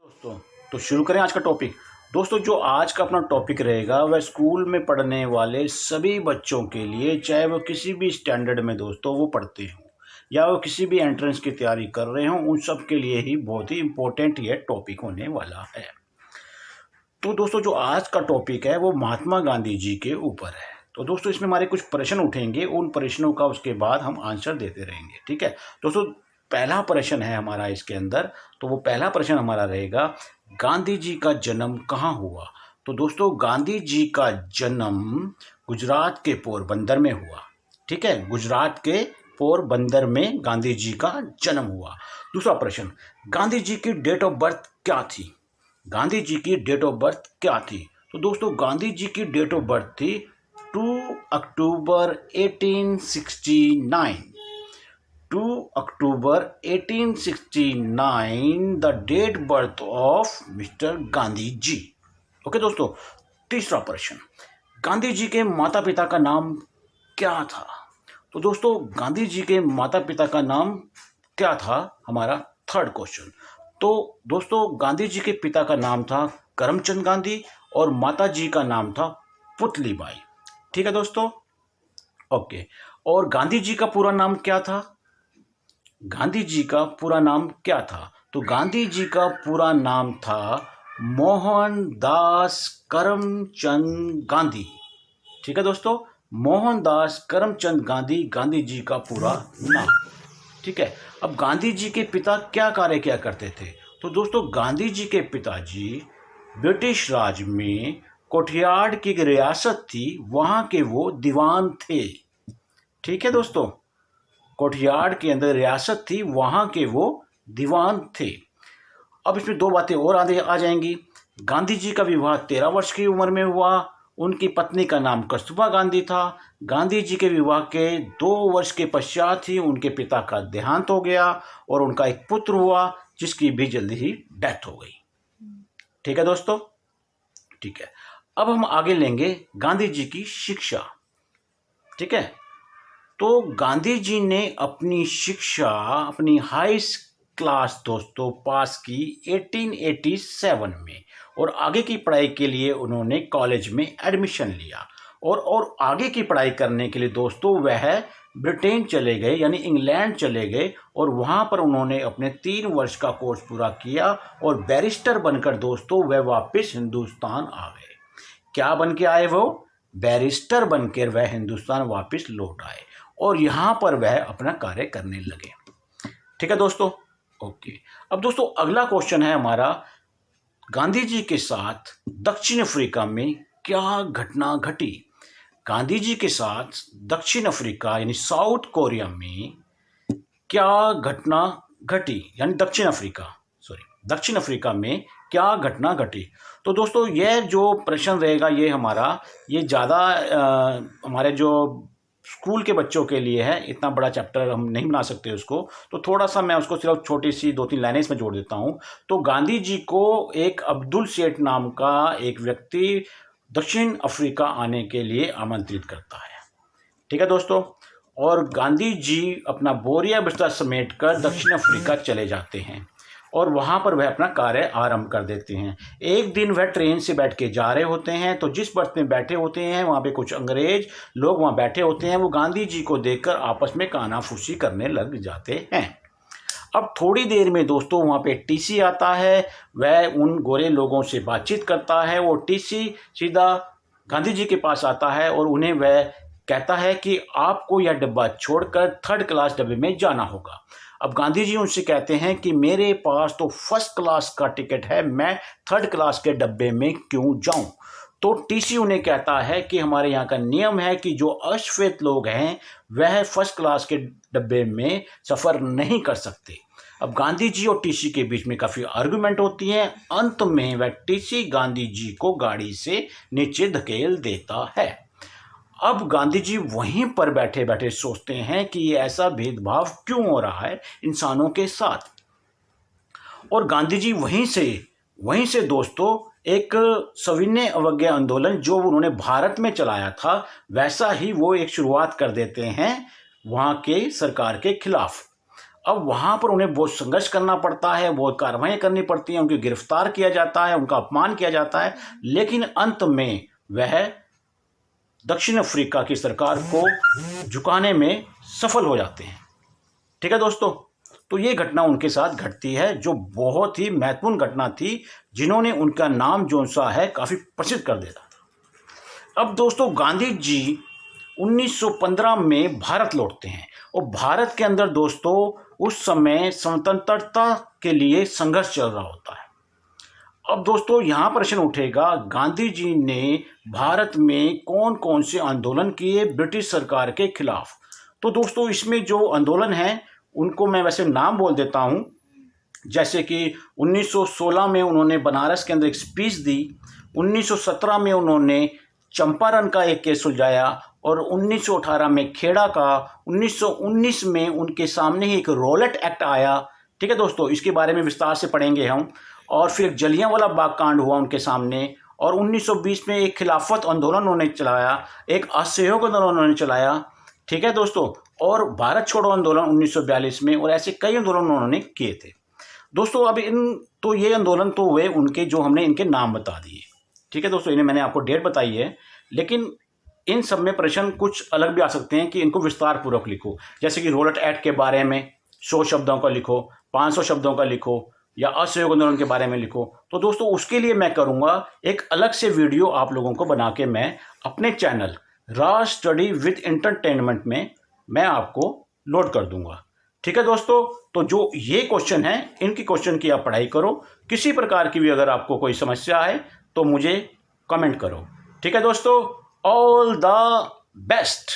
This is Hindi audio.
दोस्तों, तो शुरू करें आज का टॉपिक। दोस्तों, जो आज का अपना टॉपिक रहेगा वह स्कूल में पढ़ने वाले सभी बच्चों के लिए, चाहे वो किसी भी स्टैंडर्ड में दोस्तों वो पढ़ते हों या वो किसी भी एंट्रेंस की तैयारी कर रहे हों, उन सब के लिए ही बहुत ही इम्पोर्टेंट ये टॉपिक होने वाला है। तो दोस्तों, जो आज का टॉपिक है वो महात्मा गांधी जी के ऊपर है। तो दोस्तों, इसमें हमारे कुछ प्रश्न उठेंगे, उन प्रश्नों का उसके बाद हम आंसर देते रहेंगे। ठीक है दोस्तों, पहला प्रश्न है हमारा इसके अंदर। तो वो पहला प्रश्न हमारा रहेगा, गांधी जी का जन्म कहाँ हुआ। तो दोस्तों, गांधी जी का जन्म गुजरात के पोरबंदर में हुआ। ठीक है, गुजरात के पोरबंदर में गांधी जी का जन्म हुआ। दूसरा प्रश्न, गांधी जी की डेट ऑफ बर्थ क्या थी। गांधी जी की डेट ऑफ बर्थ क्या थी। तो दोस्तों, गांधी जी की डेट ऑफ बर्थ थी 2 October 1869। 2 October 1869 the date birth of mister Gandhi ji. Okay दोस्तों, तीसरा प्रश्न, गांधी जी के माता पिता का नाम क्या था। तो दोस्तों, गांधी जी के माता पिता का नाम क्या था, हमारा थर्ड क्वेश्चन। तो दोस्तों, गांधी जी के पिता का नाम था करमचंद गांधी और माता जी का नाम था पुतलीबाई। ठीक है दोस्तों, ओके। और गांधी जी का पूरा नाम क्या था। गांधी जी का पूरा नाम क्या था। तो गांधी जी का पूरा नाम था मोहनदास करमचंद गांधी। ठीक है दोस्तों, मोहनदास करमचंद गांधी, गांधी जी का पूरा नाम। ठीक है, अब गांधी जी के पिता क्या कार्य किया करते थे। तो दोस्तों, गांधी जी के पिताजी ब्रिटिश राज में कोठियाड की एक रियासत थी, वहां के वो दीवान थे। ठीक है दोस्तों, कोठियाड के अंदर रियासत थी, वहां के वो दीवान थे। अब इसमें दो बातें और आगे आ जाएंगी। गांधी जी का विवाह 13 वर्ष की उम्र में हुआ। उनकी पत्नी का नाम कस्तूरबा गांधी था। गांधी जी के विवाह के 2 वर्ष के पश्चात ही उनके पिता का देहांत हो गया और उनका एक पुत्र हुआ जिसकी भी जल्दी ही डेथ हो गई। ठीक है दोस्तों, ठीक है। अब हम आगे लेंगे गांधी जी की शिक्षा। ठीक है, तो गांधी जी ने अपनी शिक्षा, अपनी हाई क्लास दोस्तों पास की 1887 में, और आगे की पढ़ाई के लिए उन्होंने कॉलेज में एडमिशन लिया। और आगे की पढ़ाई करने के लिए दोस्तों वह ब्रिटेन चले गए, यानी इंग्लैंड चले गए, और वहाँ पर उन्होंने अपने 3 वर्ष का कोर्स पूरा किया और बैरिस्टर बनकर दोस्तों वह वापस हिंदुस्तान आ गए। क्या बन के आए वो, बैरिस्टर बनकर वह हिंदुस्तान वापस लौट आए और यहाँ पर वह अपना कार्य करने लगे। ठीक है दोस्तों, ओके। अब दोस्तों, अगला क्वेश्चन है हमारा, गांधी जी के साथ दक्षिण अफ्रीका में क्या घटना घटी। गांधी जी के साथ दक्षिण अफ्रीका यानी साउथ कोरिया में क्या घटना घटी, यानी दक्षिण अफ्रीका में क्या घटना घटी। तो दोस्तों, यह जो प्रश्न रहेगा ये ज़्यादा हमारे जो स्कूल के बच्चों के लिए है। इतना बड़ा चैप्टर हम नहीं बना सकते उसको, तो थोड़ा सा मैं उसको सिर्फ छोटी सी 2-3 लाइनें इसमें जोड़ देता हूँ। तो गांधी जी को एक अब्दुल सेठ नाम का एक व्यक्ति दक्षिण अफ्रीका आने के लिए आमंत्रित करता है। ठीक है दोस्तों, और गांधी जी अपना बोरिया बिस्तर समेट कर दक्षिण अफ्रीका चले जाते हैं और वहाँ पर वह अपना कार्य आरंभ कर देते हैं। एक दिन वह ट्रेन से बैठ के जा रहे होते हैं, तो जिस बर्थ में बैठे होते हैं वहाँ पे कुछ अंग्रेज लोग वहाँ बैठे होते हैं। वो गांधी जी को देखकर आपस में कानाफूसी करने लग जाते हैं। अब थोड़ी देर में दोस्तों वहाँ पे टीसी आता है, वह उन गोरे लोगों से बातचीत करता है। वो टीसी सीधा गांधी जी के पास आता है और उन्हें वह कहता है कि आपको यह डब्बा छोड़कर 3rd क्लास डब्बे में जाना होगा। अब गांधी जी उनसे कहते हैं कि मेरे पास तो 1st क्लास का टिकट है, मैं 3rd क्लास के डब्बे में क्यों जाऊं। तो टीसी उन्हें कहता है कि हमारे यहाँ का नियम है कि जो अश्वेत लोग हैं वह 1st क्लास के डब्बे में सफ़र नहीं कर सकते। अब गांधी जी और टीसी के बीच में काफ़ी आर्गुमेंट होती है। अंत में वह टीसी गांधी जी को गाड़ी से नीचे धकेल देता है। अब गांधी जी वहीं पर बैठे बैठे सोचते हैं कि ये ऐसा भेदभाव क्यों हो रहा है इंसानों के साथ। और गांधी जी वहीं से दोस्तों एक सविनय अवज्ञा आंदोलन जो उन्होंने भारत में चलाया था, वैसा ही वो एक शुरुआत कर देते हैं वहाँ के सरकार के खिलाफ। अब वहाँ पर उन्हें बहुत संघर्ष करना पड़ता है, बहुत कार्रवाई करनी पड़ती है, उनको गिरफ्तार किया जाता है, उनका अपमान किया जाता है, लेकिन अंत में वह दक्षिण अफ्रीका की सरकार को झुकाने में सफल हो जाते हैं। ठीक है दोस्तों, तो ये घटना उनके साथ घटती है जो बहुत ही महत्वपूर्ण घटना थी, जिन्होंने उनका नाम जो सा है काफ़ी प्रसिद्ध कर दिया था। अब दोस्तों गांधी जी 1915 में भारत लौटते हैं और भारत के अंदर दोस्तों उस समय स्वतंत्रता के लिए संघर्ष चल रहा होता है। अब दोस्तों यहाँ प्रश्न उठेगा, गांधी जी ने भारत में कौन कौन से आंदोलन किए ब्रिटिश सरकार के खिलाफ। तो दोस्तों इसमें जो आंदोलन हैं उनको मैं वैसे नाम बोल देता हूँ, जैसे कि 1916 में उन्होंने बनारस के अंदर एक स्पीच दी, 1917 में उन्होंने चंपारण का एक केस सुलझाया और 1918 में खेड़ा का, 1919 में उनके सामने ही एक रॉलेट एक्ट आया। ठीक है दोस्तों, इसके बारे में विस्तार से पढ़ेंगे हम। और फिर जलियांवाला बाग कांड हुआ उनके सामने, और 1920 में एक खिलाफत आंदोलन उन्होंने चलाया, एक असहयोग आंदोलन उन्होंने चलाया। ठीक है दोस्तों, और भारत छोड़ो आंदोलन 1942 में, और ऐसे कई आंदोलन उन्होंने किए थे दोस्तों। अब ये आंदोलन तो हुए उनके, जो हमने इनके नाम बता दिए। ठीक है दोस्तों, इन्हें मैंने आपको डेट बताई है, लेकिन इन सब में प्रश्न कुछ अलग भी आ सकते हैं कि इनको विस्तार पूर्वक लिखो। जैसे कि रॉलेट एक्ट के बारे में 100 शब्दों का लिखो, 500 शब्दों का लिखो, या असहयोग आंदोलन के बारे में लिखो। तो दोस्तों उसके लिए मैं करूँगा एक अलग से वीडियो आप लोगों को बना के मैं अपने channel Raj study with entertainment में मैं आपको लोड कर दूंगा। ठीक है दोस्तों, तो जो ये क्वेश्चन है इनकी क्वेश्चन की आप पढ़ाई करो। किसी प्रकार की भी अगर आपको कोई समस्या है तो मुझे कमेंट करो। ठीक है दोस्तों, ऑल द बेस्ट।